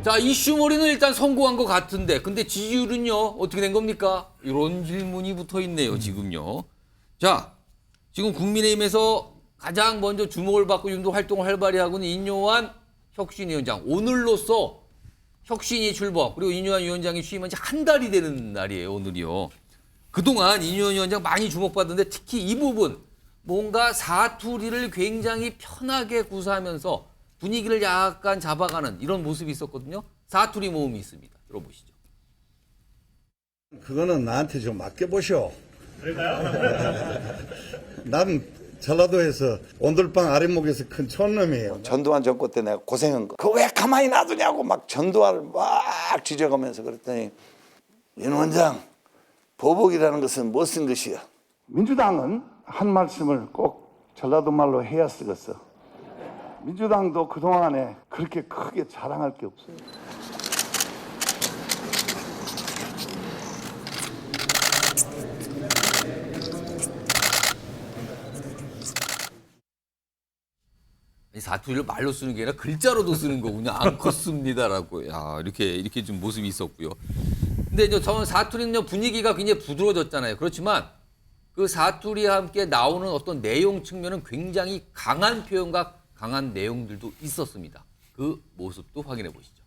자, 이슈몰이는 일단 성공한 것 같은데, 근데 지지율은요, 어떻게 된 겁니까? 이런 질문이 붙어 있네요, 지금요. 자, 지금 국민의힘에서 가장 먼저 주목을 받고 윤도 활동을 활발히 하고는 인요한 혁신위원장. 오늘로써 혁신이 출범, 그리고 인요한 위원장이 취임한 지 한 달이 되는 날이에요, 오늘이요. 그동안 인요한 위원장 많이 주목받았는데 특히 이 부분, 뭔가 사투리를 굉장히 편하게 구사하면서 분위기를 약간 잡아가는 이런 모습이 있었거든요. 사투리 모음이 있습니다. 들어보시죠. 그거는 나한테 좀 맡겨보시오. 난 전라도에서 온돌방 아랫목에서 큰 촌놈이에요. 전두환 정권 때 내가 고생한 거. 그거 왜 가만히 놔두냐고 막 전두환을 막 지적하면서 그랬더니 윤 원장, 보복이라는 것은 못 쓴 것이야. 민주당은 한 말씀을 꼭 전라도 말로 해야 쓰겠어. 민주당도 그동안에 그렇게 크게 자랑할 게 없어요. 이 사투리를 말로 쓰는 게 아니라 글자로도 쓰는 거군요. 안 컸습니다라고. 야, 이렇게 좀 모습이 있었고요. 근데 이제 저는 사투리는 분위기가 굉장히 부드러워졌잖아요. 그렇지만 그 사투리와 함께 나오는 어떤 내용 측면은 굉장히 강한 표현과 강한 내용들도 있었습니다. 그 모습도 확인해 보시죠.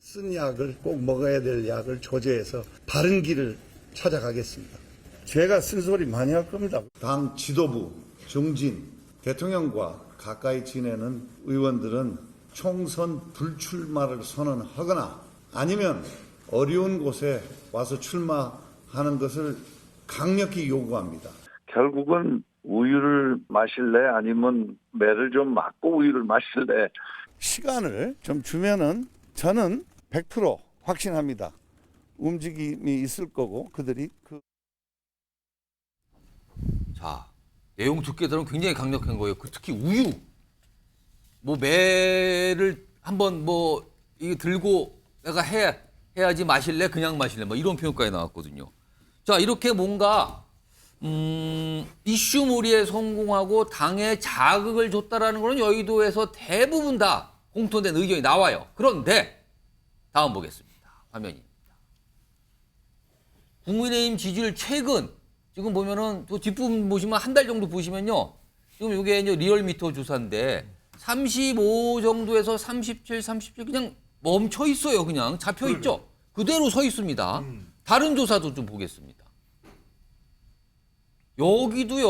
쓴 약을 꼭 먹어야 될 약을 조제해서 바른 길을 찾아가겠습니다. 제가 쓴소리 많이 할 겁니다. 당 지도부, 정진, 대통령과 가까이 지내는 의원들은 총선 불출마를 선언하거나 아니면 어려운 곳에 와서 출마하는 것을 강력히 요구합니다. 결국은 우유를 마실래 아니면 매를 좀 맞고 우유를 마실래. 시간을 좀 주면은 저는 100% 확신합니다. 움직임이 있을 거고 그들이 자, 내용 듣기에 따르면 굉장히 강력한 거예요. 특히 우유. 뭐 매를 한번 뭐 이게 들고 내가 해야지 마실래? 그냥 마실래? 뭐 이런 표현까지 나왔거든요. 자, 이렇게 뭔가 이슈몰이에 성공하고 당에 자극을 줬다라는 거는 여의도에서 대부분 다 공통된 의견이 나와요. 그런데 다음 보겠습니다. 화면입니다. 국민의힘 지지율 최근 지금 보면은 또 뒷부분 보시면 한 달 정도 보시면요. 지금 이게 이제 리얼미터 조사인데 35 정도에서 37, 37 그냥 멈춰 있어요. 그냥 잡혀 있죠. 그대로 서 있습니다. 다른 조사도 좀 보겠습니다. 여기도요.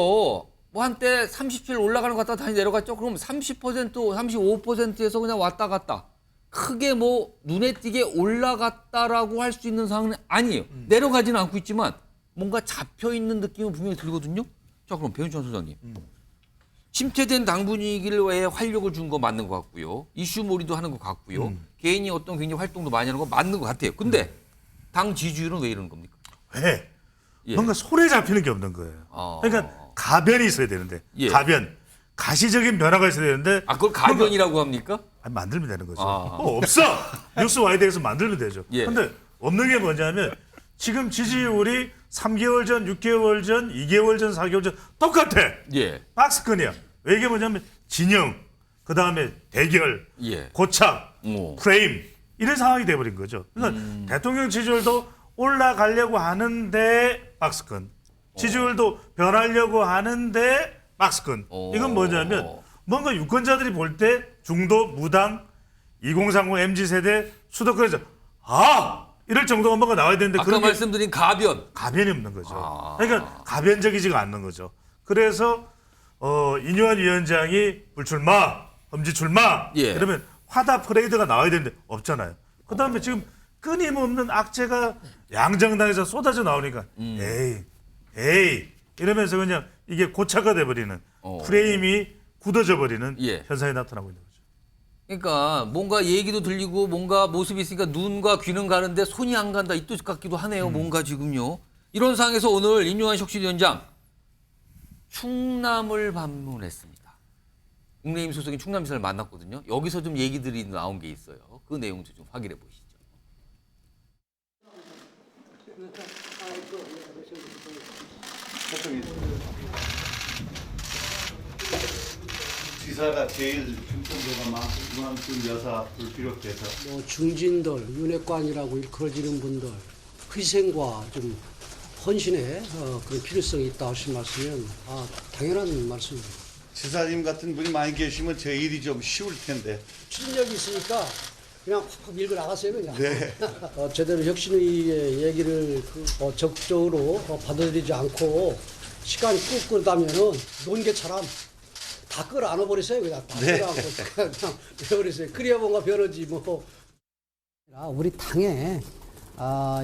뭐 한때 37 올라가는 것 같다 다시 내려갔죠. 그럼 30%, 35%에서 그냥 왔다 갔다. 크게 뭐 눈에 띄게 올라갔다라고 할 수 있는 상황은 아니에요. 내려가지는 않고 있지만 뭔가 잡혀 있는 느낌은 분명히 들거든요. 자, 그럼 배윤천 소장님. 침체된 당 분위기를 왜 활력을 준 거 맞는 것 같고요. 이슈몰이도 하는 것 같고요. 개인이 어떤 굉장히 활동도 많이 하는 거 맞는 것 같아요. 근데 당 지지율은 왜 이러는 겁니까? 왜? 예. 뭔가 손에 잡히는 게 없는 거예요. 그러니까 가변이 있어야 되는데 예. 가변, 가시적인 변화가 있어야 되는데 아, 그걸 가변이라고 합니까? 아니, 만들면 되는 거죠. 아. 없어. 뉴스 와이드에서 만들면 되죠. 예. 근데 없는 게 뭐냐면 지금 지지율이 3개월 전, 6개월 전, 2개월 전, 4개월 전 똑같아. 예. 박스권이야. 왜 이게 뭐냐면 진영, 그 다음에 대결, 예. 고착, 오. 프레임 이런 상황이 돼버린 거죠. 그러니까 대통령 지지율도 올라가려고 하는데 박스권, 지지율도 변하려고 하는데 박스권. 이건 뭐냐면 뭔가 유권자들이 볼 때 중도, 무당, 2030 MZ세대 수도권에서 이럴 정도가 뭔가 나와야 되는데 아까 그런 게 말씀드린 가변. 가변이 없는 거죠. 그러니까 가변적이지가 않는 거죠. 그래서 인요한 위원장이 불출마, 엄지 출마 예. 그러면 화다 퍼레이드가 나와야 되는데 없잖아요. 그다음에 지금 끊임없는 악재가 양정당에서 쏟아져 나오니까 에이 이러면서 그냥 이게 고착화 돼버리는 프레임이 굳어져 버리는 예. 현상이 나타나고 있는 거죠. 그러니까 뭔가 얘기도 들리고 뭔가 모습이 있으니까 눈과 귀는 가는데 손이 안 간다 이 뜻 같기도 하네요. 뭔가 지금요. 이런 상황에서 오늘 인요한 혁신위원장 충남을 방문했습니다. 국민의힘 소속인 충남시를 만났거든요. 여기서 좀 얘기들이 나온 게 있어요. 그 내용도 좀 확인해 보시죠. 지사가 제일 이만큼 여사를 비롯해서 뭐 중진들, 윤핵관이라고 일컬어지는 분들 희생과 좀 헌신의 그런 필요성이 있다 하신 말씀은 당연한 말씀입니다. 지사님 같은 분이 많이 계시면 제 일이 좀 쉬울 텐데. 추진력이 있으니까 그냥 확 밀고 나가세요 그냥. 네. 제대로 혁신의 얘기를 적극적으로 받아들이지 않고 시간이 꾹 끄다면은 논개처럼 다 끌어 안아버리세요 그냥. 다 끌어 안고 그냥 내버리세요. 그래야 뭔가 변하지 뭐. 우리 당에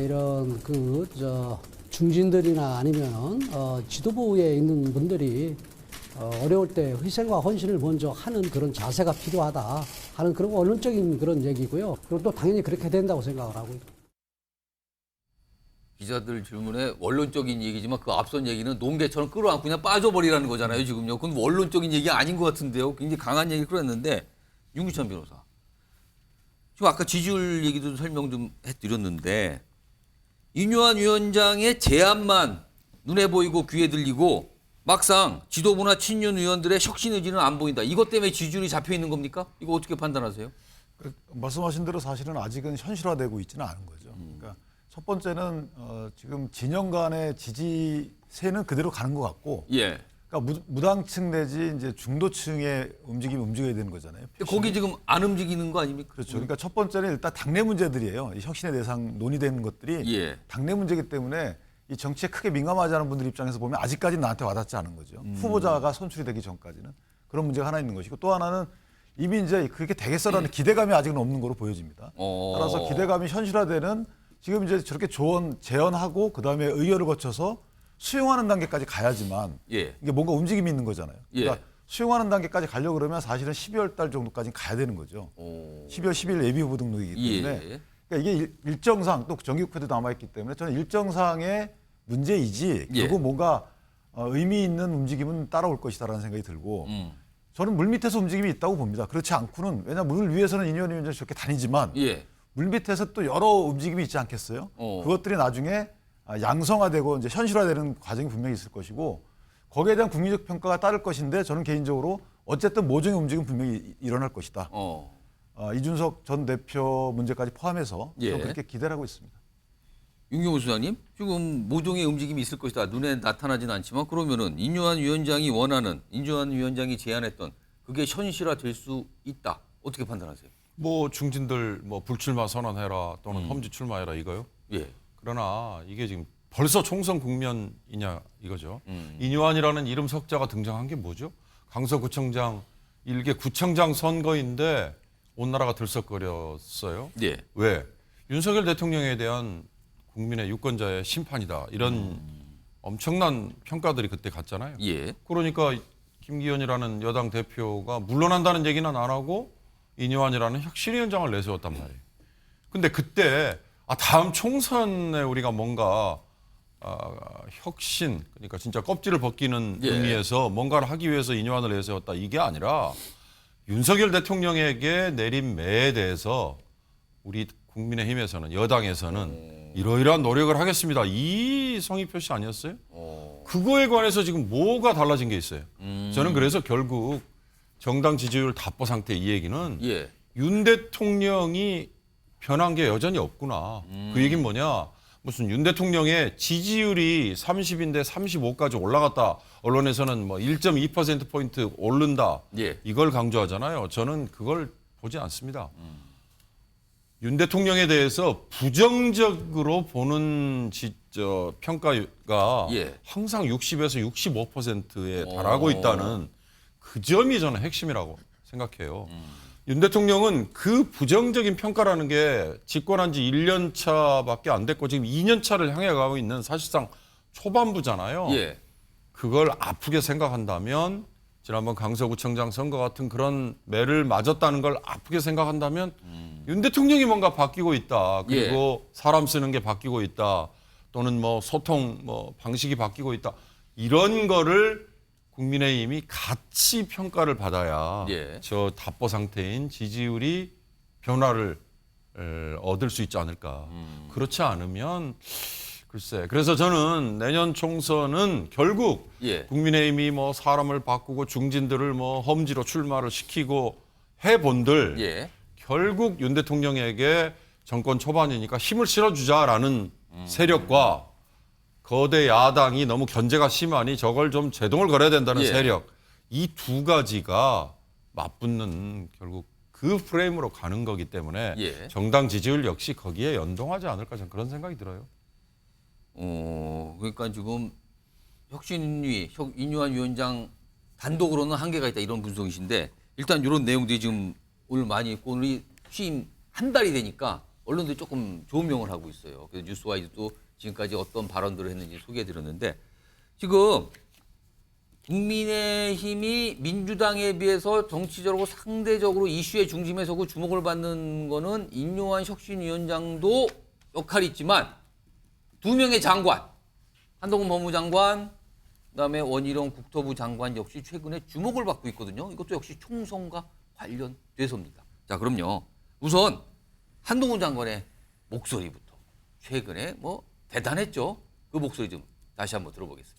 이런 중진들이나 아니면 지도부에 있는 분들이 어려울 때 희생과 헌신을 먼저 하는 그런 자세가 필요하다 하는 그런 원론적인 그런 얘기고요. 그리고 또 당연히 그렇게 된다고 생각을 하고 있습니다. 기자들 질문에 원론적인 얘기지만 그 앞선 얘기는 농개처럼 끌어안고 그냥 빠져버리라는 거잖아요, 지금요. 그건 원론적인 얘기 아닌 것 같은데요. 굉장히 강한 얘기를 끌어냈는데, 윤기찬 변호사. 지금 아까 지지율 얘기도 설명 좀 해드렸는데, 윤여한 위원장의 제안만 눈에 보이고 귀에 들리고 막상 지도부나 친윤 의원들의 혁신 의지는 안 보인다. 이것 때문에 지지율이 잡혀 있는 겁니까? 이거 어떻게 판단하세요? 말씀하신 대로 사실은 아직은 현실화되고 있지는 않은 거죠. 그러니까 첫 번째는 지금 진영 간의 지지세는 그대로 가는 것 같고, 예. 그러니까 무당층 내지 이제 중도층의 움직임이 움직여야 되는 거잖아요. 거기 지금 안 움직이는 거 아닙니까? 그렇죠. 그러니까 첫 번째는 일단 당내 문제들이에요. 이 혁신의 대상 논의되는 것들이 예. 당내 문제이기 때문에 이 정치에 크게 민감하지 않은 분들 입장에서 보면 아직까지는 나한테 와닿지 않은 거죠. 후보자가 선출이 되기 전까지는 그런 문제가 하나 있는 것이고, 또 하나는 이미 이제 그렇게 되겠어라는 기대감이 아직은 없는 거로 보여집니다. 따라서 기대감이 현실화되는 지금 이제 저렇게 제언하고 그다음에 의결을 거쳐서 수용하는 단계까지 가야지만 예. 이게 뭔가 움직임이 있는 거잖아요. 그러니까 예. 수용하는 단계까지 가려고 그러면 사실은 12월 달 정도까지 가야 되는 거죠. 12월 10일 예비 후보 등록이기 때문에 예. 그러니까 이게 일정상 또 정기국회도 남아있기 때문에 저는 일정상의 문제이지 예. 결국 뭔가 의미 있는 움직임은 따라올 것이다라는 생각이 들고 저는 물밑에서 움직임이 있다고 봅니다. 그렇지 않고는 왜냐하면 물 위에서는 인현 위원장이 저렇게 다니지만 예. 물밑에서 또 여러 움직임이 있지 않겠어요? 그것들이 나중에 양성화되고 이제 현실화되는 과정이 분명히 있을 것이고 거기에 대한 국민적 평가가 따를 것인데 저는 개인적으로 어쨌든 모종의 움직임은 분명히 일어날 것이다. 이준석 전 대표 문제까지 포함해서 예. 저는 그렇게 기대를 하고 있습니다. 윤경호 수장님, 지금 모종의 움직임이 있을 것이다. 눈에 나타나지는 않지만 그러면은 인요한 위원장이 원하는, 인요한 위원장이 제안했던 그게 현실화될 수 있다. 어떻게 판단하세요? 뭐 중진들 뭐 불출마 선언해라 또는 험지 출마해라 이거요. 예. 그러나 이게 지금 벌써 총선 국면이냐 이거죠. 인요한이라는 이름 석자가 등장한 게 뭐죠? 강서구청장 일개 구청장 선거인데 온 나라가 들썩거렸어요. 예. 왜? 윤석열 대통령에 대한 국민의 유권자의 심판이다. 이런 엄청난 평가들이 그때 갔잖아요. 예. 그러니까 김기현이라는 여당 대표가 물러난다는 얘기는 안 하고 인요한이라는 혁신위원장을 내세웠단 말이에요. 근데 그때 다음 총선에 우리가 뭔가 혁신, 그러니까 진짜 껍질을 벗기는 예. 의미에서 뭔가를 하기 위해서 인요한을 내세웠다. 이게 아니라 윤석열 대통령에게 내린 매에 대해서 우리 국민의힘에서는 여당에서는 이러이러한 노력을 하겠습니다. 이 성의 표시 아니었어요? 그거에 관해서 지금 뭐가 달라진 게 있어요. 저는 그래서 결국 정당 지지율 답보 상태 이 얘기는 예. 윤 대통령이 변한 게 여전히 없구나. 그 얘기는 뭐냐. 무슨 윤 대통령의 지지율이 30인데 35까지 올라갔다. 언론에서는 뭐 1.2%포인트 오른다. 예. 이걸 강조하잖아요. 저는 그걸 보지 않습니다. 윤 대통령에 대해서 부정적으로 보는 평가가 예. 항상 60에서 65%에 달하고 있다는 그 점이 저는 핵심이라고 생각해요. 윤 대통령은 그 부정적인 평가라는 게 집권한 지 1년 차밖에 안 됐고 지금 2년 차를 향해 가고 있는 사실상 초반부잖아요. 예. 그걸 아프게 생각한다면 지난번 강서구청장 선거 같은 그런 매를 맞았다는 걸 아프게 생각한다면 윤 대통령이 뭔가 바뀌고 있다. 그리고 사람 쓰는 게 바뀌고 있다. 또는 뭐 소통 방식이 바뀌고 있다. 이런 거를 국민의힘이 같이 평가를 받아야 예. 저 답보 상태인 지지율이 변화를 얻을 수 있지 않을까. 그렇지 않으면 글쎄. 그래서 저는 내년 총선은 결국 예. 국민의힘이 뭐 사람을 바꾸고 중진들을 뭐 험지로 출마를 시키고 해본들 예. 결국 윤 대통령에게 정권 초반이니까 힘을 실어주자라는 세력과 거대 야당이 너무 견제가 심하니 저걸 좀 제동을 걸어야 된다는 예. 세력, 이 두 가지가 맞붙는 결국 그 프레임으로 가는 거기 때문에 예. 정당 지지율 역시 거기에 연동하지 않을까 저는 그런 생각이 들어요. 그러니까 지금 혁신위 인유한 위원장 단독으로는 한계가 있다 이런 분석이신데 일단 이런 내용들이 지금 오늘 많이 있고 오늘이 취임 한 달이 되니까 언론들이 조금 조명을 하고 있어요. 그래서 뉴스와이드도 지금까지 어떤 발언들을 했는지 소개해드렸는데 지금 국민의힘이 민주당에 비해서 정치적으로 상대적으로 이슈의 중심에 서고 주목을 받는 거는 인요한 혁신위원장도 역할이 있지만 두 명의 장관, 한동훈 법무장관, 그다음에 원희룡 국토부 장관 역시 최근에 주목을 받고 있거든요. 이것도 역시 총선과 관련돼서입니다. 자, 그럼요. 우선 한동훈 장관의 목소리부터 최근에 뭐 대단했죠. 그 목소리 좀 다시 한번 들어보겠습니다.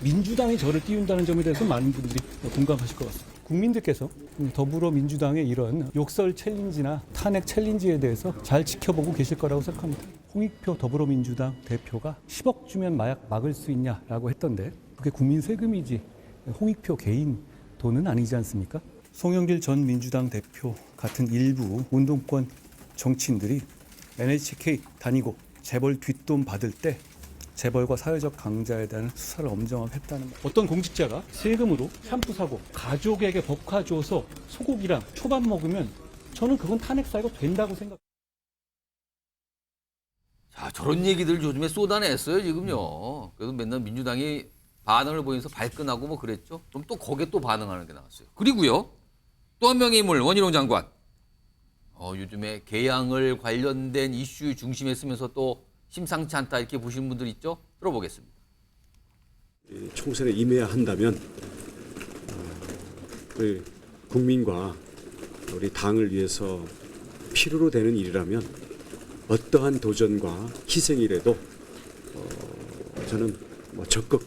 민주당이 저를 띄운다는 점에 대해서 많은 분들이 공감하실 것 같습니다. 국민들께서 더불어민주당의 이런 욕설 챌린지나 탄핵 챌린지에 대해서 잘 지켜보고 계실 거라고 생각합니다. 홍익표 더불어민주당 대표가 10억 주면 마약 막을 수 있냐라고 했던데 그게 국민 세금이지 홍익표 개인 돈은 아니지 않습니까? 송영길 전 민주당 대표 같은 일부 운동권 정치인들이 NHK 다니고 재벌 뒷돈 받을 때 재벌과 사회적 강자에 대한 수사를 엄정하게 했다는 말. 어떤 공직자가 세금으로 샴푸 사고 가족에게 법화 줘서 소고기랑 초밥 먹으면 저는 그건 탄핵 사유가 된다고 생각합니다. 자, 저런 얘기들 요즘에 쏟아냈어요, 지금요. 그래서 맨날 민주당이 반응을 보이면서 발끈하고 뭐 그랬죠. 그럼 또 거기에 또 반응하는 게 나왔어요. 그리고요, 또 한 명의 인물, 원희룡 장관. 요즘에 개항을 관련된 이슈 중심에 쓰면서 또 심상치 않다 이렇게 보시는 분들 있죠? 들어보겠습니다. 총선에 임해야 한다면 우리 국민과 우리 당을 위해서 필요로 되는 일이라면 어떠한 도전과 희생이라도 저는 적극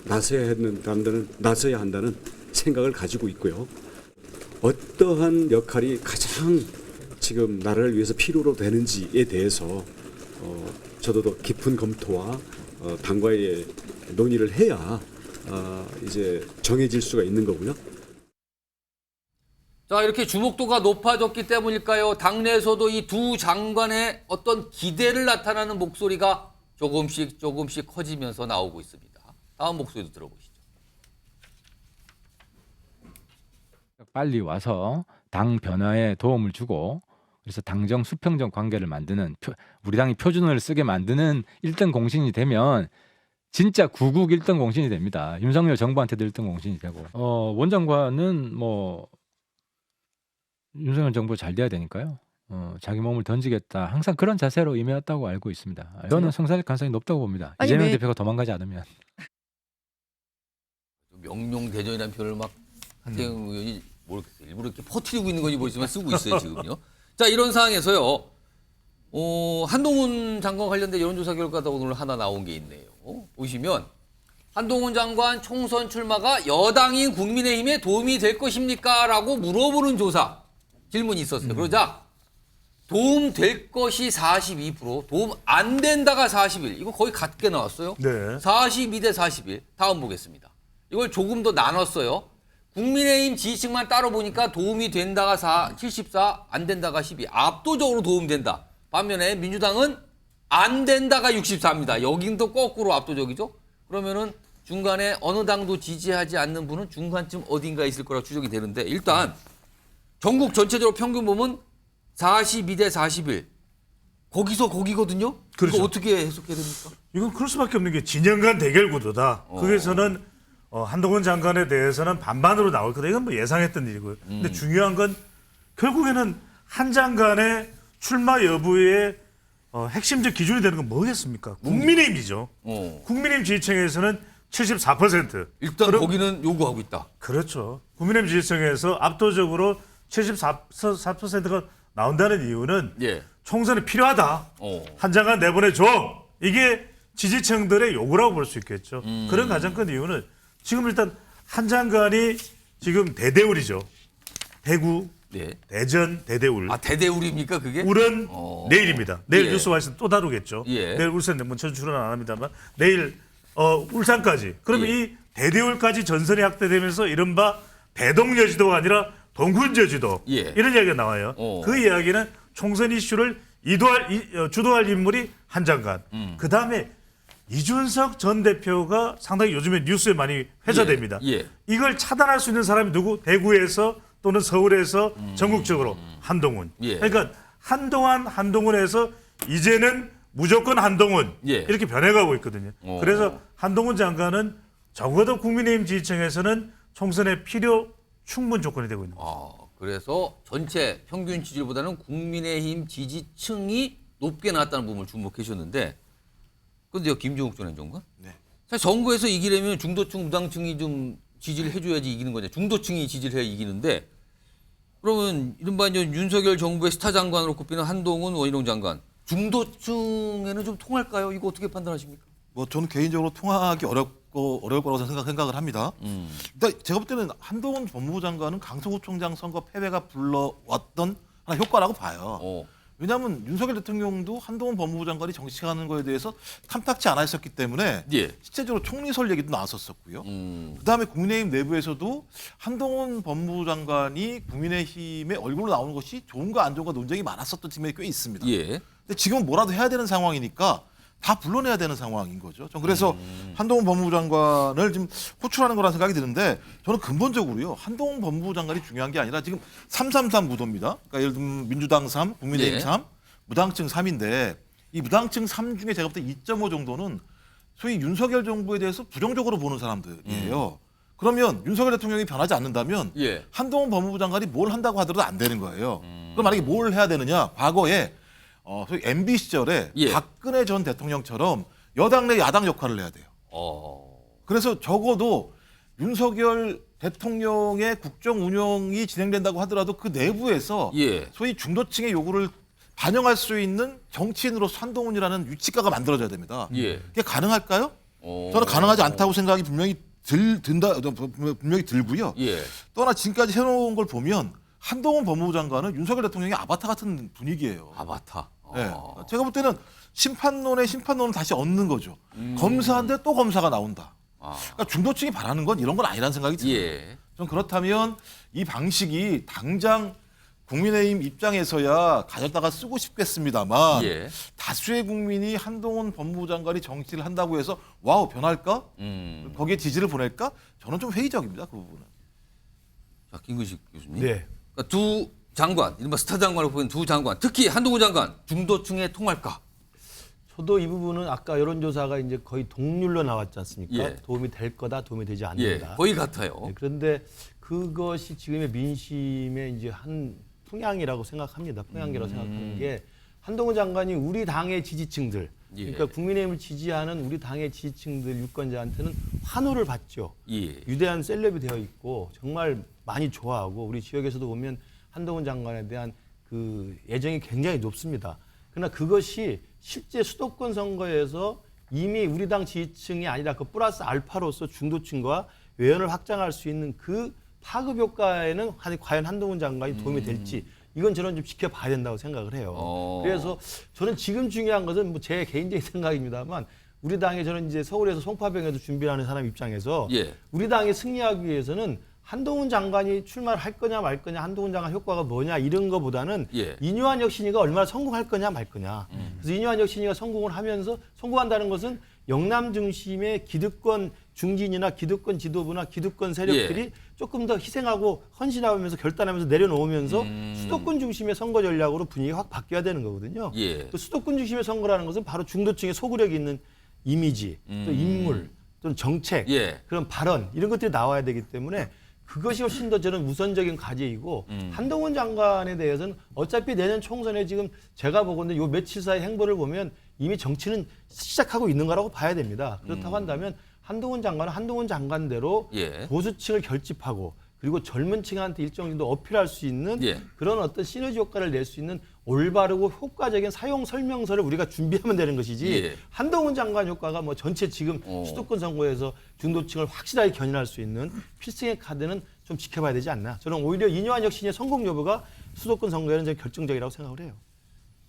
나서야 한다는 생각을 가지고 있고요. 어떠한 역할이 가장 지금 나라를 위해서 필요로 되는지에 대해서 저도 더 깊은 검토와 당과의 논의를 해야 이제 정해질 수가 있는 거고요. 자, 이렇게 주목도가 높아졌기 때문일까요? 당내에서도 이 두 장관의 어떤 기대를 나타나는 목소리가 조금씩 커지면서 나오고 있습니다. 다음 목소리도 들어보시죠. 빨리 와서 당 변화에 도움을 주고 그래서 당정 수평적 관계를 만드는 우리 당이 표준을 쓰게 만드는 1등 공신이 되면 진짜 구국 1등 공신이 됩니다. 윤석열 정부한테도 1등 공신이 되고 원장관은 뭐 윤석열 정부 잘 돼야 되니까요. 자기 몸을 던지겠다. 항상 그런 자세로 임해왔다고 알고 있습니다. 저는 성사될 가능성이 높다고 봅니다. 아니, 이재명 왜... 대표가 도망가지 않으면. 명령대전이라는 표현을 막 한태영 의원이 모르겠어요. 일부러 이렇게 퍼뜨리고 있는 건지 모르지만 쓰고 있어요, 지금요. 자, 이런 상황에서요. 한동훈 장관 관련된 여론조사 결과가 오늘 하나 나온 게 있네요. 보시면 한동훈 장관 총선 출마가 여당인 국민의힘에 도움이 될 것입니까? 라고 물어보는 조사 질문이 있었어요. 그러자 도움 될 것이 42%, 도움 안 된다가 41. 이거 거의 같게 나왔어요. 네. 42대 41. 다음 보겠습니다. 이걸 조금 더 나눴어요. 국민의힘 지지층만 따로 보니까 도움이 된다가 74, 안 된다가 12. 압도적으로 도움된다. 반면에 민주당은 안 된다가 64입니다. 여긴 또 거꾸로 압도적이죠. 그러면은 중간에 어느 당도 지지하지 않는 분은 중간쯤 어딘가에 있을 거라고 추정이 되는데 일단 전국 전체적으로 평균 보면 42대 41. 거기서 거기거든요. 그렇죠. 이거 어떻게 해석해야 됩니까? 이건 그럴 수밖에 없는 게 진영 간 대결 구도다. 거기서는 한동훈 장관에 대해서는 반반으로 나올 거다. 이건 뭐 예상했던 일이고요. 근데 중요한 건 결국에는 한 장관의 출마 여부의 핵심적 기준이 되는 건 뭐겠습니까? 국민의힘이죠. 국민의힘 지지층에서는 74%. 일단 거기는 요구하고 있다. 그렇죠. 국민의힘 지지층에서 압도적으로 74%가 나온다는 이유는 예. 총선이 필요하다. 한 장관 내보내줘. 이게 지지층들의 요구라고 볼 수 있겠죠. 그런 가장 큰 이유는 지금 일단 한 장관이 지금 대대울이죠. 대구, 네. 대전, 대대울. 아, 대대울입니까 그게? 울은 내일입니다. 내일 예. 뉴스와에서 또 다루겠죠. 예. 내일 울산 뭐 전출은 안 합니다만 내일 울산까지. 그러면 예. 이 대대울까지 전선이 확대되면서 이른바 대동여지도가 아니라 동군여지도 예. 이런 이야기가 나와요. 그 이야기는 총선 이슈를 주도할 인물이 한 장관. 그 다음에 이준석 전 대표가 상당히 요즘에 뉴스에 많이 회자됩니다. 예. 이걸 차단할 수 있는 사람이 누구? 대구에서 또는 서울에서 전국적으로 한동훈. 예. 그러니까 한동훈에서 이제는 무조건 한동훈 예. 이렇게 변해가고 있거든요. 그래서 한동훈 장관은 적어도 국민의힘 지지층에서는 총선의 필요 충분 조건이 되고 있는 거죠. 그래서 전체 평균 지지율보다는 국민의힘 지지층이 높게 나왔다는 부분을 주목해 주셨는데, 그런데요, 김종욱 전 행정관? 네. 사실 선거에서 이기려면 중도층, 무당층이 좀 지지를 해줘야지 이기는 거냐. 중도층이 지지를 해야 이기는데, 그러면 이른바 이제 윤석열 정부의 스타 장관으로 꼽히는 한동훈 원희룡 장관, 중도층에는 좀 통할까요? 이거 어떻게 판단하십니까? 뭐 저는 개인적으로 통하기 어려울 거라고 생각을 합니다. 일단 제가 볼 때는 한동훈 법무부 장관은 강서구 총장 선거 패배가 불러왔던 하나 효과라고 봐요. 왜냐하면 윤석열 대통령도 한동훈 법무부 장관이 정치하는 거에 대해서 탐탁치 않아 했었기 때문에 예. 실제적으로 총리설 얘기도 나왔었고요. 그다음에 국민의힘 내부에서도 한동훈 법무부 장관이 국민의힘의 얼굴로 나오는 것이 좋은가 안 좋은가 논쟁이 많았었던 측면이 꽤 있습니다. 예. 근데 지금은 뭐라도 해야 되는 상황이니까 다 불러내야 되는 상황인 거죠. 전 그래서 한동훈 법무부 장관을 지금 호출하는 거라는 생각이 드는데, 저는 근본적으로요, 한동훈 법무부 장관이 중요한 게 아니라 지금 333 구도입니다. 그러니까 예를 들면 민주당 3, 국민의힘 네. 3, 무당층 3인데 이 무당층 3 중에 제가 볼 때 2.5 정도는 소위 윤석열 정부에 대해서 부정적으로 보는 사람들이에요. 그러면 윤석열 대통령이 변하지 않는다면 예. 한동훈 법무부 장관이 뭘 한다고 하더라도 안 되는 거예요. 그럼 만약에 뭘 해야 되느냐? 과거에 소위 MB 시절에 예. 박근혜 전 대통령처럼 여당 내 야당 역할을 해야 돼요. 그래서 적어도 윤석열 대통령의 국정 운영이 진행된다고 하더라도 그 내부에서 예. 소위 중도층의 요구를 반영할 수 있는 정치인으로 한동훈이라는 위치가가 만들어져야 됩니다. 예. 그게 가능할까요? 저는 가능하지 않다고 생각이 분명히 분명히 들고요. 예. 또 하나 지금까지 해놓은 걸 보면 한동훈 법무부 장관은 윤석열 대통령의 아바타 같은 분위기예요. 아바타. 네. 제가 볼 때는 심판론을 다시 얻는 거죠. 검사인데 또 검사가 나온다. 그러니까 중도층이 바라는 건 이런 건 아니라는 생각이 들어요. 예. 좀 그렇다면 이 방식이 당장 국민의힘 입장에서야 가졌다가 쓰고 싶겠습니다만 예. 다수의 국민이 한동훈 법무부 장관이 정치를 한다고 해서 와우 변할까? 거기에 지지를 보낼까? 저는 좀 회의적입니다. 그 부분은. 자, 김근식 교수님. 네. 그러니까 두 장관, 이른바 스타 장관으로 보이는 두 장관, 특히 한동훈 장관, 중도층에 통할까? 저도 이 부분은 아까 여론조사가 이제 거의 동률로 나왔지 않습니까? 예. 도움이 될 거다, 도움이 되지 예, 않는다. 거의 같아요. 네, 그런데 그것이 지금의 민심의 이제 한 풍향이라고 생각합니다. 풍향이라고 생각하는 게 한동훈 장관이 우리 당의 지지층들, 예. 그러니까 국민의힘을 지지하는 우리 당의 지지층들 유권자한테는 환호를 받죠. 예. 위대한 셀럽이 되어 있고 정말 많이 좋아하고 우리 지역에서도 보면 한동훈 장관에 대한 그 애정이 굉장히 높습니다. 그러나 그것이 실제 수도권 선거에서 이미 우리 당 지지층이 아니라 그 플러스 알파로서 중도층과 외연을 확장할 수 있는 그 파급 효과에는 과연 한동훈 장관이 도움이 될지 이건 저는 좀 지켜봐야 된다고 생각을 해요. 그래서 저는 지금 중요한 것은 뭐 제 개인적인 생각입니다만 우리 당에 저는 이제 서울에서 송파병에도 준비하는 사람 입장에서 예. 우리 당이 승리하기 위해서는 한동훈 장관이 출마를 할 거냐 말 거냐, 한동훈 장관 효과가 뭐냐 이런 거보다는 예. 이뇨한 혁신이가 얼마나 성공할 거냐 말 거냐. 그래서 이뇨한 혁신이가 성공을 하면서 성공한다는 것은 영남 중심의 기득권 중진이나 기득권 지도부나 기득권 세력들이 예. 조금 더 희생하고 헌신하면서 결단하면서 내려놓으면서 수도권 중심의 선거 전략으로 분위기가 확 바뀌어야 되는 거거든요. 예. 또 수도권 중심의 선거라는 것은 바로 중도층의 소구력이 있는 이미지, 또 인물, 또는 정책, 예. 그런 발언 이런 것들이 나와야 되기 때문에 그것이 훨씬 더 저는 우선적인 과제이고 한동훈 장관에 대해서는 어차피 내년 총선에 지금 제가 보건데 요 며칠 사이 행보를 보면 이미 정치는 시작하고 있는 거라고 봐야 됩니다. 그렇다고 한다면 한동훈 장관은 한동훈 장관대로 예. 보수층을 결집하고 그리고 젊은 층한테 일정 정도 어필할 수 있는 예. 그런 어떤 시너지 효과를 낼 수 있는 올바르고 효과적인 사용 설명서를 우리가 준비하면 되는 것이지 예. 한동훈 장관 효과가 뭐 전체 지금 수도권 선거에서 중도층을 확실하게 견인할 수 있는 필승의 카드는 좀 지켜봐야 되지 않나. 저는 오히려 이뇨한 혁신의 성공 여부가 수도권 선거에는 좀 결정적이라고 생각을 해요.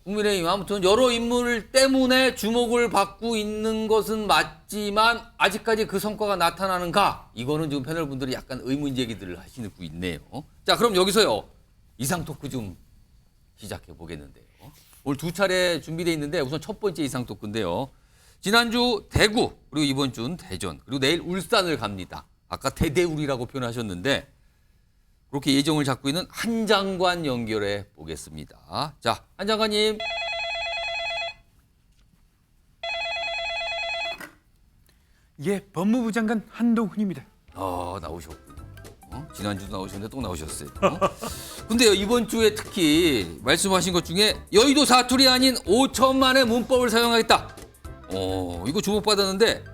국민의힘 아무튼 여러 인물 때문에 주목을 받고 있는 것은 맞지만 아직까지 그 성과가 나타나는가? 이거는 지금 패널 분들이 약간 의문 제기들을 하시고 있네요. 자, 그럼 여기서요. 이상 토크 좀 시작해 보겠는데요. 오늘 두 차례 준비되어 있는데 우선 첫 번째 이상 토크인데요. 지난주 대구 그리고 이번 주는 대전 그리고 내일 울산을 갑니다. 아까 대대울이라고 표현하셨는데 그렇게 예정을 잡고 있는 한 장관 연결해 보겠습니다. 자, 한 장관님. 예, 법무부 장관 한동훈입니다. 나오셨군요. 지난주도 나오셨는데 또 나오셨어요. 근데요, 이번 주에 특히 말씀하신 것 중에 여의도 사투리 아닌 5천만의 문법을 사용하겠다. 이거 주목받았는데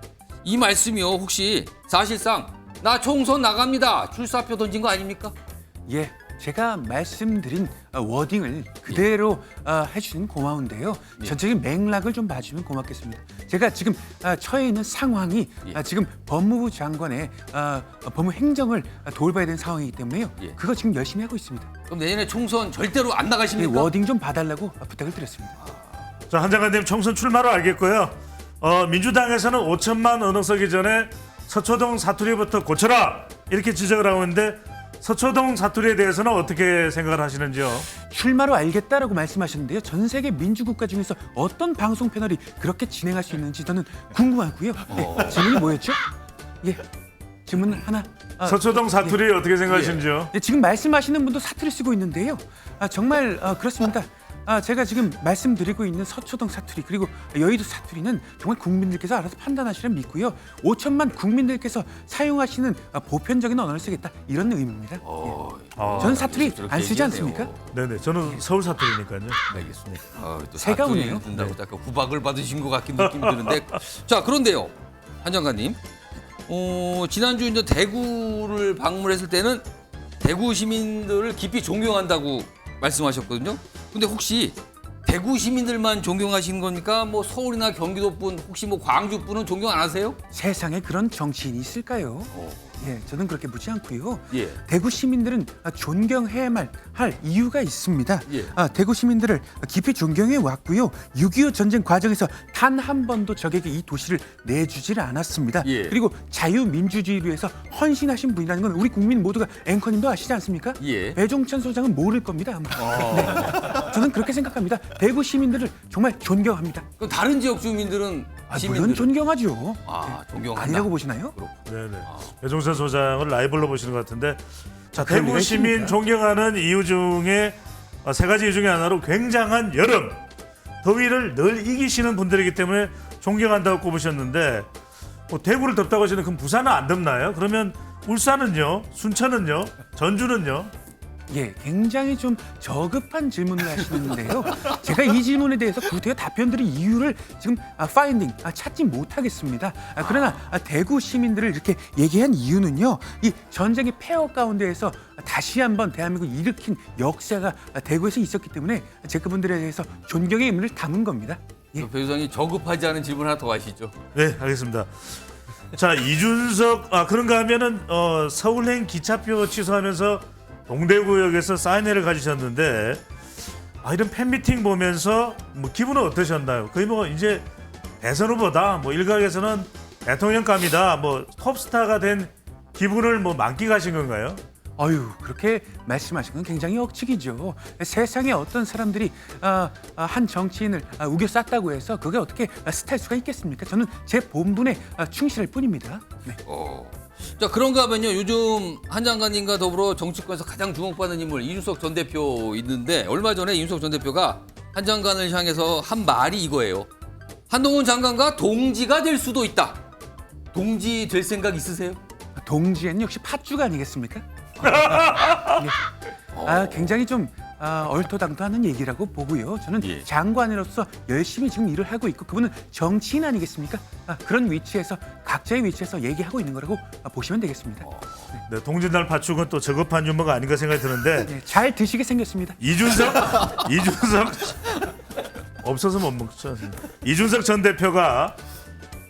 이 말씀이요, 혹시 사실상 나 총선 나갑니다. 출사표 던진 거 아닙니까? 예, 제가 말씀드린 워딩을 그대로 해주시면 고마운데요. 전체적인 맥락을 좀 봐주면 고맙겠습니다. 제가 지금 처해 있는 상황이 지금 법무부 장관의 법무행정을 돌봐야 되는 상황이기 때문에요. 그거 지금 열심히 하고 있습니다. 그럼 내년에 총선 절대로 안 나가십니까? 워딩 좀 봐달라고 부탁을 드렸습니다. 자, 한 장관님 총선 출마로 알겠고요. 민주당에서는 5천만 언어서기 전에 서초동 사투리부터 고쳐라 이렇게 지적을 하고 있는데 서초동 사투리에 대해서는 어떻게 생각을 하시는지요? 출마로 알겠다라고 말씀하셨는데요. 전 세계 민주국가 중에서 어떤 방송 패널이 그렇게 진행할 수 있는지 저는 궁금하고요. 네, 질문이 뭐였죠? 예, 질문 하나. 서초동 사투리 어떻게 생각하시는지요? 네, 지금 말씀하시는 분도 사투리 쓰고 있는데요. 정말 그렇습니다. 제가 지금 말씀드리고 있는 서초동 사투리 그리고 여의도 사투리는 정말 국민들께서 알아서 판단하시려 믿고요. 5천만 국민들께서 사용하시는 보편적인 언어를 쓰겠다 이런 의미입니다. 저는 사투리 안 쓰지 않습니까? 네네, 저는 서울 사투리니까요. 알겠습니다. 또 새가 오네요. 된다고 약간 구박을 받으신 것 같긴 느낌이 드는데 자, 그런데요, 한 장관님, 지난주 이제 대구를 방문했을 때는 대구 시민들을 깊이 존경한다고 말씀하셨거든요. 근데 혹시 대구 시민들만 존경하시는 겁니까? 뭐 서울이나 경기도 분, 혹시 뭐 광주 분은 존경 안 하세요? 세상에 그런 정치인이 있을까요? 예, 저는 그렇게 묻지 않고요. 예. 대구 시민들은 존경해야만 할 이유가 있습니다. 예. 대구 시민들을 깊이 존경해 왔고요. 6.25 전쟁 과정에서 단 한 번도 적에게 이 도시를 내주질 않았습니다. 예. 그리고 자유민주주의를 위해서 헌신하신 분이라는 건 우리 국민 모두가 앵커님도 아시지 않습니까? 예. 배종찬 소장은 모를 겁니다. 아마. 네. 저는 그렇게 생각합니다. 대구 시민들을 정말 존경합니다. 그럼 다른 지역 주민들은 물론 존경하죠. 존경한다. 아니라고 보시나요? 네네. 배종찬 소장을 라이벌로 보시는 것 같은데, 자, 그런 대구 리가 시민 있습니까? 존경하는 이유 중에 세 가지 이유 중에 하나로 굉장한 여름, 더위를 늘 이기시는 분들이기 때문에 존경한다고 꼽으셨는데, 대구를 덥다고 하시는 그럼 부산은 안 덥나요? 그러면 울산은요? 순천은요? 전주는요? 예, 굉장히 좀 저급한 질문을 하시는데요. 제가 이 질문에 대해서 구태여 답변드릴 이유를 지금 찾지 못하겠습니다. 그러나 대구 시민들을 이렇게 얘기한 이유는요. 이 전쟁의 폐허 가운데에서 다시 한번 대한민국을 일으킨 역사가 대구에서 있었기 때문에 제가 그분들에 대해서 존경의 의미를 담은 겁니다. 예. 배우장이 저급하지 않은 질문 하나 더 하시죠. 네, 알겠습니다. 자, 이준석, 그런가 하면은 서울행 기차표 취소하면서 동대구역에서 사인회를 가지셨는데, 이런 팬미팅 보면서 뭐 기분은 어떠셨나요? 거의 뭐 이제 대선 후보다, 뭐 일각에서는 대통령감이다, 뭐 톱스타가 된 기분을 뭐 만끽하신 건가요? 그렇게 말씀하신 건 굉장히 억측이죠. 세상에 어떤 사람들이 한 정치인을 우겨쌌다고 해서 그게 어떻게 스타일 수가 있겠습니까? 저는 제 본분에 충실할 뿐입니다. 네. 자, 그런가 하면요, 요즘 한 장관님과 더불어 정치권에서 가장 주목받는 인물 이준석 전 대표 있는데, 얼마 전에 이준석 전 대표가 한 장관을 향해서 한 말이 이거예요. 한동훈 장관과 동지가 될 수도 있다. 동지 될 생각 있으세요? 동지에는 역시 팥죽 아니겠습니까? 예. 굉장히 좀 얼토당토하는 얘기라고 보고요. 저는 예. 장관으로서 열심히 지금 일을 하고 있고 그분은 정치인 아니겠습니까? 그런 위치에서 각자의 위치에서 얘기하고 있는 거라고 보시면 되겠습니다. 네, 동짓날 파축은 또 저급한 유머가 아닌가 생각이 드는데 네, 잘 드시게 생겼습니다. 이준석 없어서 못 먹죠. 이준석 전 대표가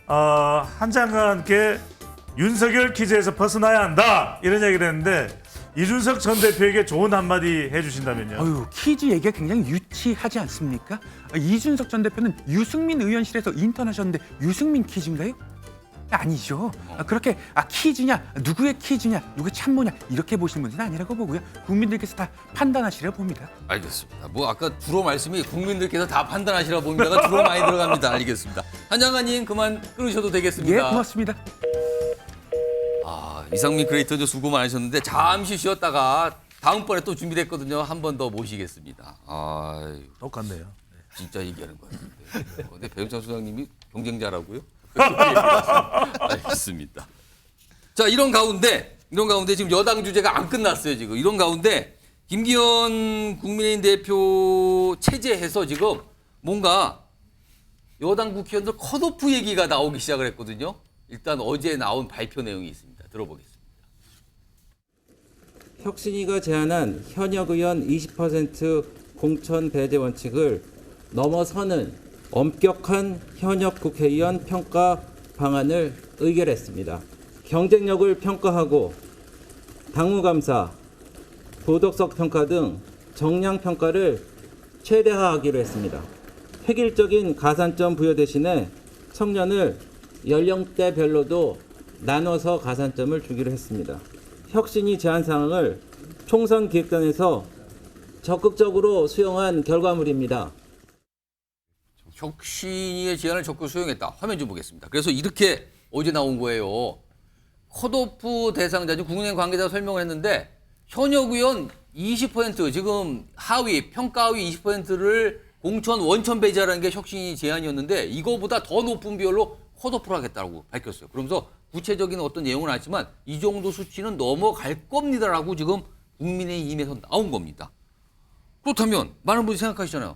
한 장관께 윤석열 퀴즈에서 벗어나야 한다 이런 얘기를 했는데 이준석 전 대표에게 좋은 한마디 해주신다면요. 어휴, 퀴즈 얘기가 굉장히 유치하지 않습니까? 이준석 전 대표는 유승민 의원실에서 인턴하셨는데 유승민 퀴즈인가요? 아니죠. 그렇게 퀴즈냐, 누구의 퀴즈냐, 누구의 참모냐 이렇게 보시는 문제는 아니라고 보고요. 국민들께서 다 판단하시려 봅니다. 알겠습니다. 뭐 아까 주로 말씀이 국민들께서 다 판단하시라 봅니다가 주로 많이 들어갑니다. 알겠습니다. 한 장관님 그만 끊으셔도 되겠습니다. 예, 고맙습니다. 이상민 크리에이터도 수고 많으셨는데 잠시 쉬었다가 다음번에 또 준비됐거든요. 한 번 더 모시겠습니다. 똑같네요. 진짜 얘기하는 것 같은데. 근데 배영찬 수장님이 경쟁자라고요? 알겠습니다. 자, 이런 가운데 지금 여당 주제가 안 끝났어요. 지금 이런 가운데 김기현 국민의힘 대표 체제해서 지금 뭔가 여당 국회의원들 컷오프 얘기가 나오기 시작을 했거든요. 일단 어제 나온 발표 내용이 있습니다. 들어보겠습니다. 혁신위가 제안한 현역 의원 20% 공천 배제 원칙을 넘어서는 엄격한 현역 국회의원 평가 방안을 의결했습니다. 경쟁력을 평가하고 당무감사, 도덕성 평가 등 정량 평가를 최대화하기로 했습니다. 획일적인 가산점 부여 대신에 청년을 연령대별로도 나눠서 가산점을 주기로 했습니다. 혁신이 제안 사항을 총선 기획단에서 적극적으로 수용한 결과물입니다. 혁신위의 제안을 적극 수용했다. 화면 좀 보겠습니다. 그래서 이렇게 어제 나온 거예요. 컷오프 대상자지 국민의힘 관계자 설명을 했는데 현역 의원 20% 지금 하위 평가하위 20%를 공천 원천 배제하라는 게 혁신위 제안이었는데 이거보다 더 높은 비율로 컷오프를 하겠다고 밝혔어요. 그러면서 구체적인 어떤 내용은 아니지만 이 정도 수치는 넘어갈 겁니다라고 지금 국민의힘에서 나온 겁니다. 그렇다면 많은 분들이 생각하시잖아요.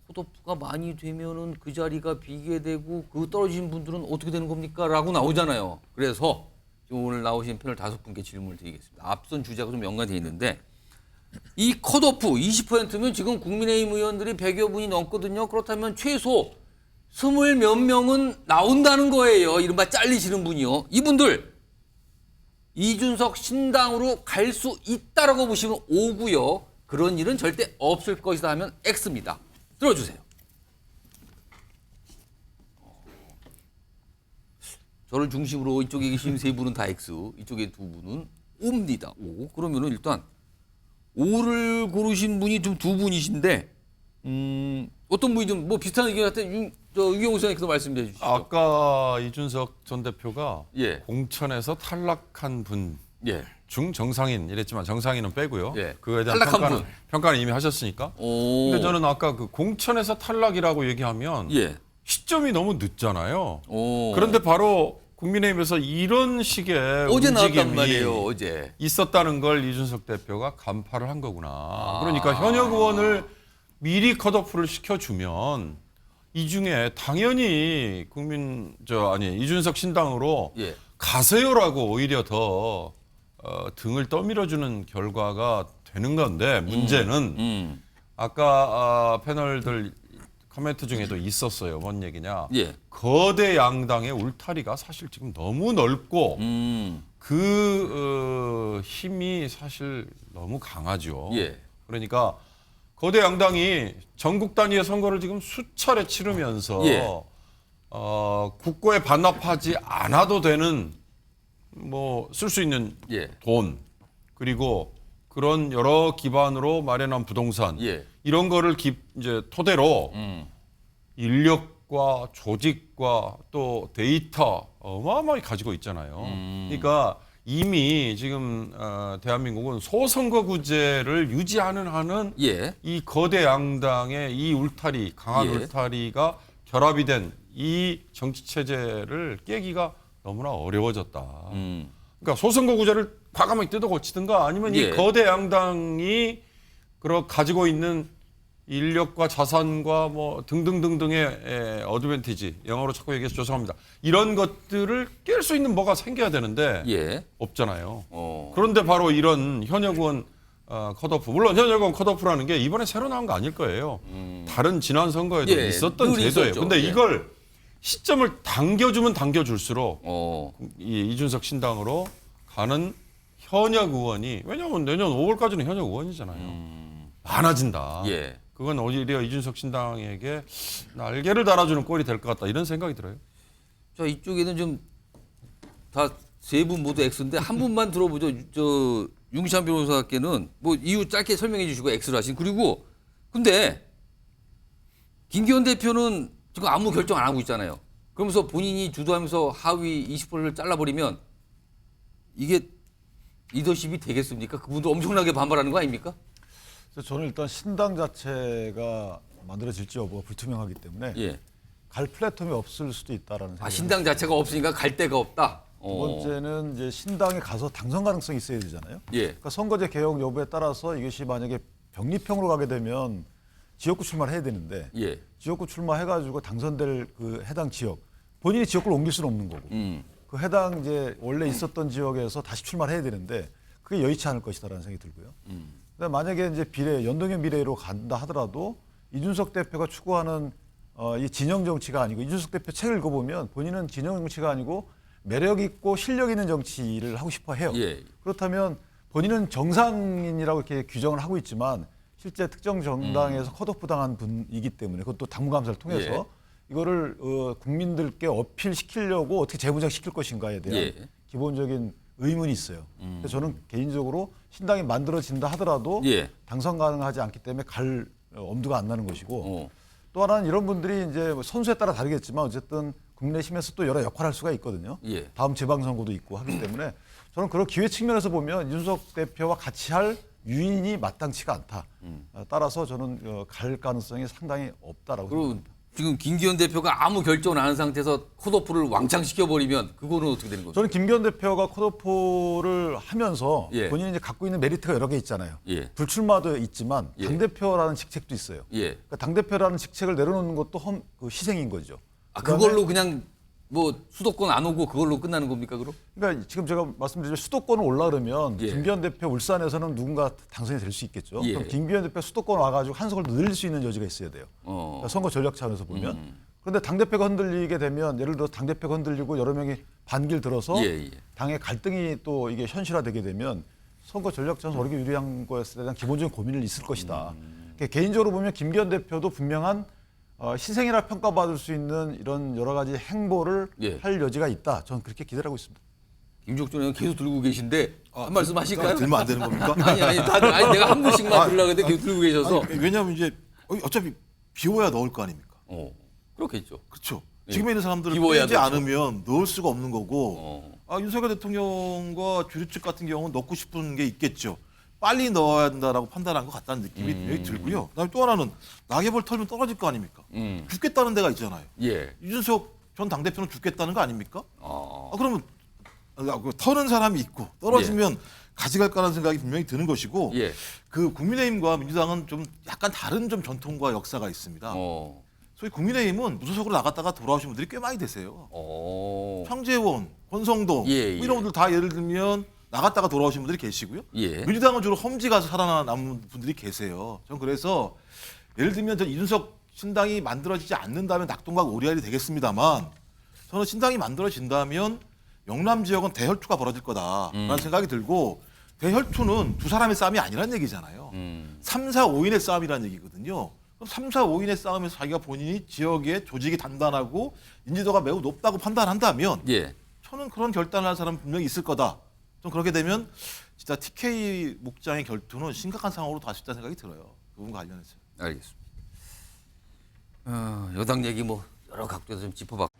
컷오프가 많이 되면은 그 자리가 비게 되고 그 떨어진 분들은 어떻게 되는 겁니까? 라고 나오잖아요. 그래서 지금 오늘 나오신 패널 5분께 질문을 드리겠습니다. 앞선 주제가 좀 연관되어 있는데 이 컷오프 20%면 지금 국민의힘 의원들이 100여 분이 넘거든요. 그렇다면 최소 20몇 명은 나온다는 거예요. 이른바 잘리시는 분이요. 이분들 이준석 신당으로 갈 수 있다라고 보시면 O고요. 그런 일은 절대 없을 것이다 하면 X입니다. 들어주세요. 저를 중심으로 이쪽에 계신 세 분은 다 X, 이쪽에 두 분은 O입니다. O. 그러면은 일단 O를 고르신 분이 좀 두 분이신데 어떤 분이 좀 뭐 비슷한 의견 같은 유경호 선생님께서 말씀해 주시죠. 아까 이준석 전 대표가 예. 공천에서 탈락한 분 예. 중 정상인 이랬지만 정상인은 빼고요. 예. 그거에 대한 평가는 이미 하셨으니까. 근데 저는 아까 그 공천에서 탈락이라고 얘기하면 예. 시점이 너무 늦잖아요. 그런데 바로 국민의힘에서 이런 식의 어제 나왔단 움직임이 말이에요. 어제 있었다는 걸 이준석 대표가 간파를 한 거구나. 그러니까 현역 의원을 미리 컷오프를 시켜주면 이 중에 당연히 이준석 신당으로 예. 가세요라고 오히려 더 등을 떠밀어주는 결과가 되는 건데 문제는 아까 패널들 코멘트 중에도 있었어요. 뭔 얘기냐. 예. 거대 양당의 울타리가 사실 지금 너무 넓고 그 힘이 사실 너무 강하죠. 예. 그러니까 거대 양당이 전국 단위의 선거를 지금 수차례 치르면서 예. 국고에 반납하지 않아도 되는 뭐 쓸 수 있는 예. 돈 그리고 그런 여러 기반으로 마련한 부동산 예. 이런 거를 이제 토대로 인력과 조직과 또 데이터 어마어마하게 가지고 있잖아요. 그러니까 이미 지금 대한민국은 소선거구제를 유지하는 한은 예. 이 거대 양당의 이 울타리 강한 예. 울타리가 결합이 된 이 정치 체제를 깨기가 너무나 어려워졌다. 그러니까 소선거구제를 과감하게 뜯어 고치든가 아니면 예. 이 거대 양당이 가지고 있는 인력과 자산과 뭐 등등등등의 어드밴티지, 영어로 자꾸 얘기해서 죄송합니다. 이런 것들을 깰 수 있는 뭐가 생겨야 되는데 예. 없잖아요. 그런데 바로 이런 현역 의원 컷오프, 물론 현역 의원 컷오프라는 게 이번에 새로 나온 거 아닐 거예요. 다른 지난 선거에도 예, 있었던 늘 제도예요. 있었죠. 근데 예. 이걸 시점을 당겨주면 당겨줄수록 이 이준석 신당으로 가는 현역 의원이, 왜냐하면 내년 5월까지는 현역 의원이잖아요. 많아진다. 예. 그건 오히려 이준석 신당에게 날개를 달아주는 꼴이 될 것 같다, 이런 생각이 들어요. 자, 이쪽에는 좀 다 세 분 모두 X인데 한 분만 들어보죠. 저 윤기찬 변호사께는 뭐 이유 짧게 설명해 주시고 X를 하신. 그리고 근데 김기현 대표는 지금 아무 결정 안 하고 있잖아요. 그러면서 본인이 주도하면서 하위 20%를 잘라버리면 이게 리더십이 되겠습니까? 그분도 엄청나게 반발하는 거 아닙니까? 그래서 저는 일단 신당 자체가 만들어질지 여부가 불투명하기 때문에 예. 갈 플랫폼이 없을 수도 있다라는 생각이. 신당 자체가 없으니까 갈 데가 없다. 두 번째는 이제 신당에 가서 당선 가능성이 있어야 되잖아요. 예. 그러니까 선거제 개혁 여부에 따라서 이것이 만약에 병립형으로 가게 되면 지역구 출마를 해야 되는데 예. 지역구 출마해가지고 당선될 그 해당 지역, 본인이 지역구를 옮길 수는 없는 거고 그 해당 이제 원래 있었던 지역에서 다시 출마를 해야 되는데 그게 여의치 않을 것이다라는 생각이 들고요. 근데 만약에 이제 연동형 비례로 간다 하더라도 이준석 대표가 추구하는 이 진영 정치가 아니고, 이준석 대표 책을 읽어보면 본인은 진영 정치가 아니고 매력 있고 실력 있는 정치를 하고 싶어 해요. 예. 그렇다면 본인은 정상인이라고 이렇게 규정을 하고 있지만 실제 특정 정당에서 컷오프 당한 분이기 때문에, 그것도 당무감사를 통해서 예. 이거를 국민들께 어필시키려고 어떻게 재무장시킬 것인가에 대한 예. 기본적인 의문이 있어요. 그래서 저는 개인적으로 신당이 만들어진다 하더라도 예. 당선 가능하지 않기 때문에 갈 엄두가 안 나는 것이고, 또 하나는 이런 분들이 이제 선수에 따라 다르겠지만 어쨌든 국내심에서 또 여러 역할을 할 수가 있거든요. 예. 다음 지방선거도 있고 하기 때문에 저는 그런 기회 측면에서 보면 이준석 대표와 같이 할 유인이 마땅치가 않다. 따라서 저는 갈 가능성이 상당히 없다라고 그리고 생각합니다. 지금 김기현 대표가 아무 결정을 안 한 상태에서 컷오프를 왕창 시켜버리면 그거는 어떻게 되는 겁니까? 저는 김기현 대표가 컷오프를 하면서 예. 본인이 이제 갖고 있는 메리트가 여러 개 있잖아요. 예. 불출마도 있지만 예. 당대표라는 직책도 있어요. 예. 그러니까 당대표라는 직책을 내려놓는 것도 희생인 거죠. 아, 그다음에 그걸로 그냥 뭐 수도권 안 오고 그걸로 끝나는 겁니까, 그럼? 그러니까 지금 제가 말씀드린 수도권을 올라 그러면 예. 김기현 대표 울산에서는 누군가 당선이 될 수 있겠죠. 예. 그럼 김기현 대표 수도권 와가지고 한 석을 늘릴 수 있는 여지가 있어야 돼요. 그러니까 선거 전략 차원에서 보면. 그런데 당대표가 흔들리게 되면, 예를 들어 당대표가 흔들리고 여러 명이 반길 들어서 예. 당의 갈등이 또 이게 현실화되게 되면 선거 전략 차원에서 어떻게 유리한 것에 대한 기본적인 고민을 있을 것이다. 그러니까 개인적으로 보면 김기현 대표도 분명한 희생이라 평가받을 수 있는 이런 여러 가지 행보를 예. 할 여지가 있다. 저는 그렇게 기대하고 있습니다. 김종준 의원 계속 들고 계신데 한 말씀 하실까요? 들면 안 되는 겁니까? 아니 다들 내가 한 분씩만 들으려고 했는데 계속 들고 계셔서. 왜냐하면 이제 어차피 비워야 넣을 거 아닙니까? 그렇겠죠. 그렇죠. 예. 지금에 있는 사람들을 비워야 빼지 그렇죠. 않으면 넣을 수가 없는 거고, 윤석열 대통령과 주류 측 같은 경우는 넣고 싶은 게 있겠죠. 빨리 넣어야 된다라고 판단한 것 같다는 느낌이 분명히 들고요. 그다음에 또 하나는 낙엽을 털면 떨어질 거 아닙니까? 죽겠다는 데가 있잖아요. 예. 이준석 전 당대표는 죽겠다는 거 아닙니까? 그러면 터는 사람이 있고 떨어지면 가져갈 거라는 생각이 분명히 드는 것이고, 예. 그 국민의힘과 민주당은 좀 약간 다른 좀 전통과 역사가 있습니다. 소위 국민의힘은 무소속으로 나갔다가 돌아오신 분들이 꽤 많이 되세요. 황재원, 권성동 예. 뭐 이런 분들 다 예를 들면 나갔다가 돌아오신 분들이 계시고요. 예. 민주당은 주로 험지 가서 살아남은 분들이 계세요. 전 그래서 예를 들면 전 이준석 신당이 만들어지지 않는다면 낙동강 오리알이 되겠습니다만, 저는 신당이 만들어진다면 영남 지역은 대혈투가 벌어질 거다라는 생각이 들고, 대혈투는 두 사람의 싸움이 아니란 얘기잖아요. 3, 4, 5인의 싸움이라는 얘기거든요. 그럼 3, 4, 5인의 싸움에서 자기가 본인이 지역의 조직이 단단하고 인지도가 매우 높다고 판단한다면 저는 그런 결단을 할 사람은 분명히 있을 거다. 좀 그렇게 되면 진짜 TK 목장의 결투는 심각한 상황으로 갈 수 있다는 생각이 들어요. 그 부분과 관련해서. 알겠습니다. 여당 얘기 뭐 여러 각도에서 좀 짚어봤고.